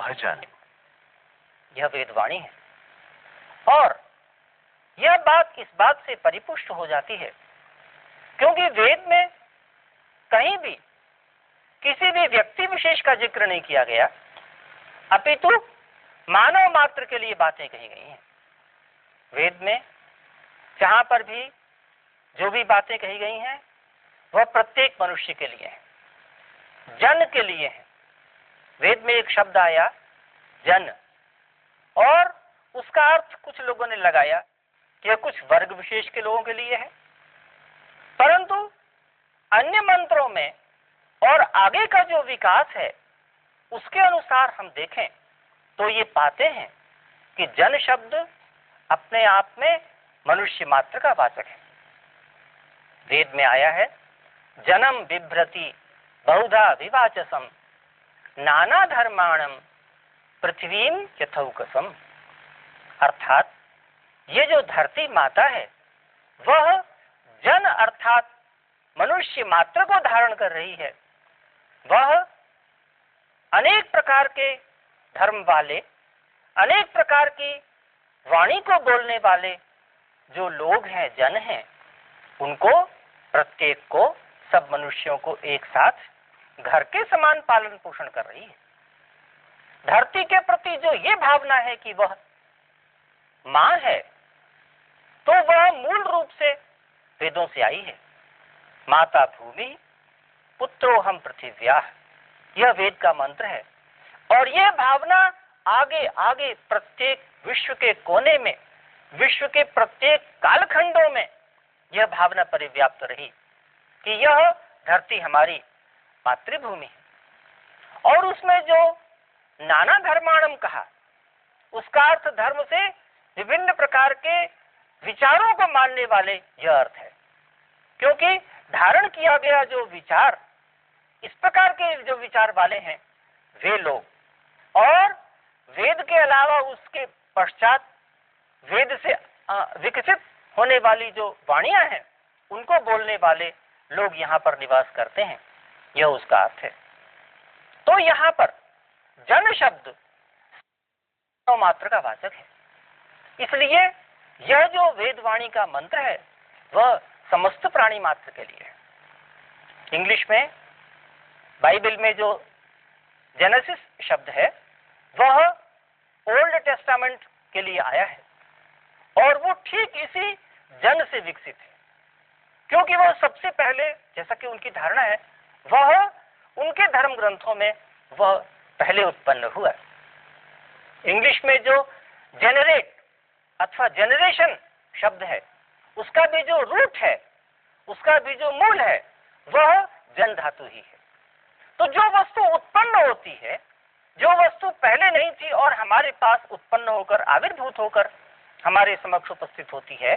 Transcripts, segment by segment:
भजन, यह वेदवाणी है। और यह बात इस बात से परिपुष्ट हो जाती है क्योंकि वेद में कहीं भी किसी भी व्यक्ति विशेष का जिक्र नहीं किया गया, अपितु मानव मात्र के लिए बातें कही गई हैं। वेद में जहां पर भी जो भी बातें कही गई हैं वह प्रत्येक मनुष्य के लिए है, जन के लिए है। वेद में एक शब्द आया जन, और उसका अर्थ कुछ लोगों ने लगाया कि यह कुछ वर्ग विशेष के लोगों के लिए है, परंतु अन्य मंत्रों में और आगे का जो विकास है उसके अनुसार हम देखें तो ये पाते हैं कि जन शब्द अपने आप में मनुष्य मात्र का वाचक है। वेद में आया है जनम बिभ्रति बहुधा विवाचसम नाना धर्माणम पृथ्वीम यथौकसम, अर्थात ये जो धरती माता है वह जन अर्थात मनुष्य मात्र को धारण कर रही है। वह अनेक प्रकार के धर्म वाले, अनेक प्रकार की वाणी को बोलने वाले जो लोग हैं, जन हैं, उनको प्रत्येक को, सब मनुष्यों को एक साथ घर के समान पालन पोषण कर रही है। धरती के प्रति जो ये भावना है कि वह मां है, तो वह मूल रूप से वेदों से आई है। माता भूमि पुत्रो हम पृथिव्याः, यह वेद का मंत्र है। और यह भावना आगे आगे प्रत्येक विश्व के कोने में, विश्व के प्रत्येक कालखंडों में यह भावना परिव्याप्त रही कि यह धरती हमारी मातृभूमि है। और उसमें जो नाना धर्माणम कहा, उसका अर्थ धर्म से विभिन्न प्रकार के विचारों को मानने वाले यह अर्थ है, क्योंकि धारण किया गया जो विचार, इस प्रकार के जो विचार वाले हैं वे लोग, और वेद के अलावा उसके पश्चात वेद से विकसित होने वाली जो वाणियां हैं उनको बोलने वाले लोग यहाँ पर निवास करते हैं, यह उसका अर्थ है। तो यहाँ पर जन शब्द मात्र का वाचक है, इसलिए यह जो वेदवाणी का मंत्र है वह समस्त प्राणी मात्र के लिए है। इंग्लिश में बाइबल में जो जेनेसिस शब्द है वह ओल्ड टेस्टामेंट के लिए आया है, और वो ठीक इसी जन से विकसित है, क्योंकि वह सबसे पहले, जैसा कि उनकी धारणा है, वह उनके धर्म ग्रंथों में वह पहले उत्पन्न हुआ। इंग्लिश में जो जेनरेट अथवा जेनरेशन शब्द है, उसका भी जो रूट है, उसका भी जो मूल है, वह जन धातु ही है। तो जो वस्तु उत्पन्न होती है, जो वस्तु पहले नहीं थी और हमारे पास उत्पन्न होकर, आविर्भूत होकर हमारे समक्ष उपस्थित होती है,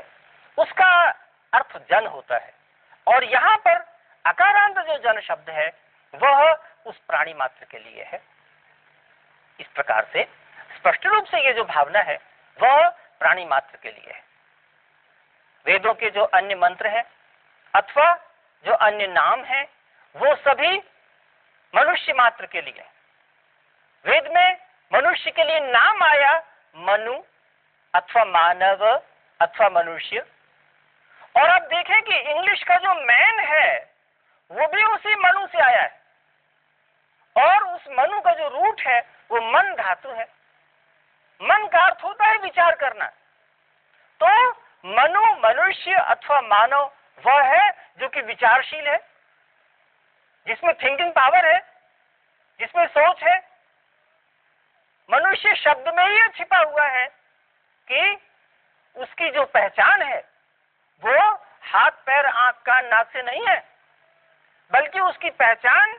उसका अर्थ जन होता है। और यहाँ पर अकारांत जो जन शब्द है वह उस प्राणी मात्र के लिए है। इस प्रकार से स्पष्ट रूप से ये जो भावना है वह प्राणी मात्र के लिए है। वेदों के जो अन्य मंत्र हैं अथवा जो अन्य नाम हैं वो सभी मनुष्य मात्र के लिए। वेद में मनुष्य के लिए नाम आया मनु अथवा मानव अथवा मनुष्य, और आप देखें कि इंग्लिश का जो मैन है वो भी उसी मनु से आया है, और उस मनु का जो रूट है वो मन धातु है। मन का अर्थ होता है विचार करना। तो मनु, मनुष्य अथवा मानव वह है जो कि विचारशील है, जिसमें थिंकिंग पावर है, जिसमें सोच है। मनुष्य शब्द में ही छिपा हुआ है कि उसकी जो पहचान है वो हाथ, पैर, आंख, कान, नाक से नहीं है, बल्कि उसकी पहचान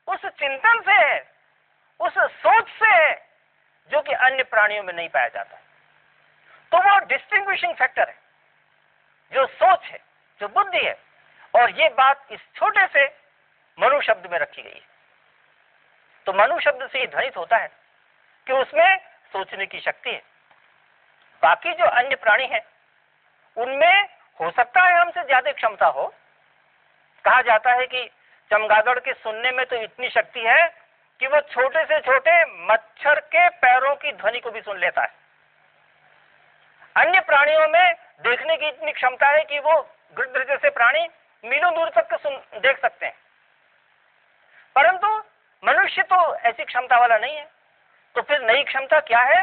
उस चिंतन से है, उस सोच से है जो कि अन्य प्राणियों में नहीं पाया जाता। तो वो डिस्टिंग्विशिंग फैक्टर है, जो सोच है, जो बुद्धि है। और ये बात इस छोटे से मनु शब्द में रखी गई है। तो मनु शब्द से ये ध्वनित होता है कि उसमें सोचने की शक्ति है। बाकी जो अन्य प्राणी हैं उनमें हो सकता है हमसे ज्यादा क्षमता हो। कहा जाता है कि चमगादड़ के सुनने में तो इतनी शक्ति है कि वो छोटे से छोटे मच्छर के पैरों की ध्वनि को भी सुन लेता है। अन्य प्राणियों में देखने की इतनी क्षमता है कि वो गिद्ध जैसे प्राणी मीलों दूर तक देख सकते हैं, परंतु मनुष्य तो ऐसी क्षमता वाला नहीं है। तो फिर नई क्षमता क्या है?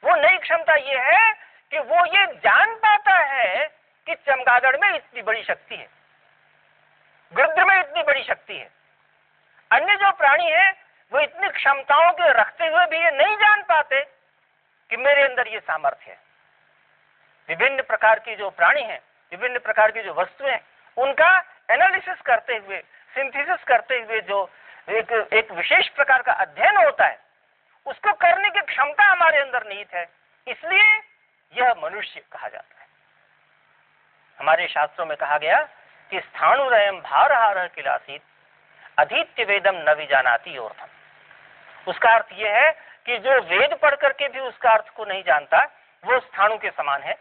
वो नई क्षमता ये है कि वो ये जान पाता है कि चमगादड़ में इतनी बड़ी शक्ति है, गिद्ध में इतनी बड़ी शक्ति है। अन्य जो प्राणी है वो इतनी क्षमताओं के रखते हुए भी ये नहीं जान पाते कि मेरे अंदर ये सामर्थ्य है। विभिन्न प्रकार की जो प्राणी हैं, विभिन्न प्रकार की जो वस्तुएं हैं, उनका एनालिसिस करते हुए, सिंथेसिस करते हुए जो एक विशेष प्रकार का अध्ययन होता है, उसको करने की क्षमता हमारे अंदर निहित है, इसलिए यह मनुष्य कहा जाता है। हमारे शास्त्रों में कहा गया कि स्थाणुरयम भारहारः किलासीत अधीत्य वेदम न विजानाति अर्थम। उसका अर्थ यह है कि जो वेद पढ़ करके भी उसका अर्थ को नहीं जानता, वो स्थाणु के समान है।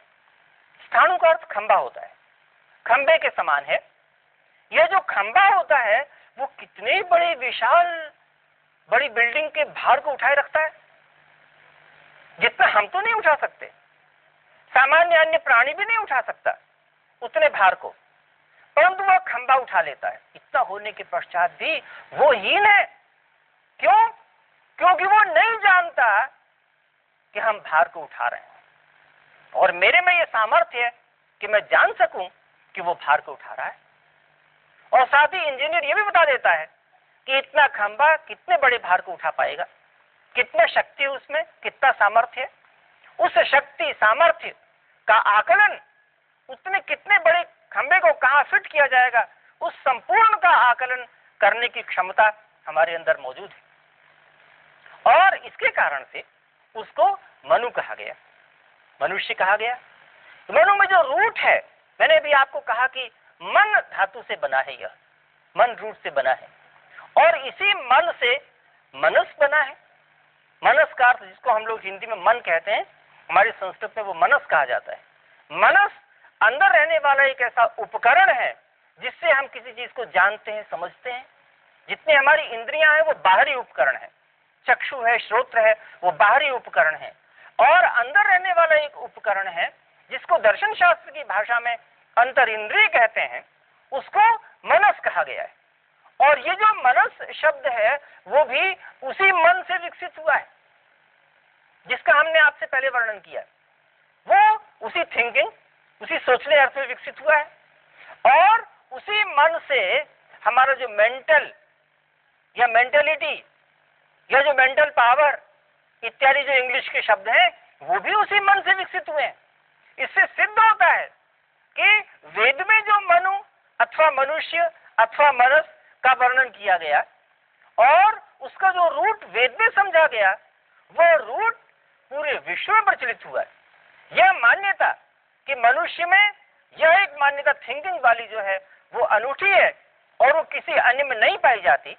स्थाणु का अर्थ खंबा होता है, खंबे के समान है। यह जो खंबा होता है वो कितने बड़े विशाल बड़ी बिल्डिंग के भार को उठाए रखता है, जितना हम तो नहीं उठा सकते, सामान्य अन्य प्राणी भी नहीं उठा सकता उतने भार को, परंतु वह खंबा उठा लेता है। इतना होने के पश्चात भी वो हीन है। क्यों? क्योंकि वो नहीं जानता कि हम भार को उठा रहे हैं, और मेरे में ये सामर्थ्य है कि मैं जान सकूं कि वो भार को उठा रहा है। और साथ ही इंजीनियर ये भी बता देता है कि इतना खंबा कितने बड़े भार को उठा पाएगा, कितना शक्ति है उसमें, कितना सामर्थ्य है। उस शक्ति सामर्थ्य का आकलन, उसमें कितने बड़े खंबे को कहां फिट किया जाएगा, उस संपूर्ण का आकलन करने की क्षमता हमारे अंदर मौजूद है। और इसके कारण से उसको मनु कहा गया, मनुष्य कहा गया। मनु में जो रूट है, मैंने भी आपको कहा कि मन धातु से बना है, यह मन रूट से बना है, और इसी मन से मनस बना है। मनस का अर्थ, जिसको हम लोग हिंदी में मन कहते हैं, हमारी संस्कृत में वो मनस कहा जाता है। मनस अंदर रहने वाला एक ऐसा उपकरण है जिससे हम किसी चीज को जानते हैं, समझते हैं। जितनी हमारी इंद्रियां हैं वो बाहरी उपकरण है, चक्षु है, श्रोत्र है, वो बाहरी उपकरण है। और अंदर रहने वाला एक उपकरण है जिसको दर्शन शास्त्र की भाषा में अंतर इंद्रिय कहते हैं, उसको मनस कहा गया है। और ये जो मनस शब्द है वो भी उसी मन से विकसित हुआ है जिसका हमने आपसे पहले वर्णन किया। वो उसी थिंकिंग, उसी सोचने अर्थ में विकसित हुआ है, और उसी मन से हमारा जो मेंटल या मेंटेलिटी या जो मेंटल पावर इत्यादि जो इंग्लिश के शब्द हैं, वो भी उसी मन से विकसित हुए हैं। इससे सिद्ध होता है कि वेद में जो मनु अथवा मनुष्य अथवा मनस का वर्णन किया गया और उसका जो रूट वेद में समझा गया, वो रूट पूरे विश्व में प्रचलित हुआ है। यह मान्यता कि मनुष्य में यह एक मान्यता थिंकिंग वाली जो है वो अनूठी है और वो किसी अन्य में नहीं पाई जाती,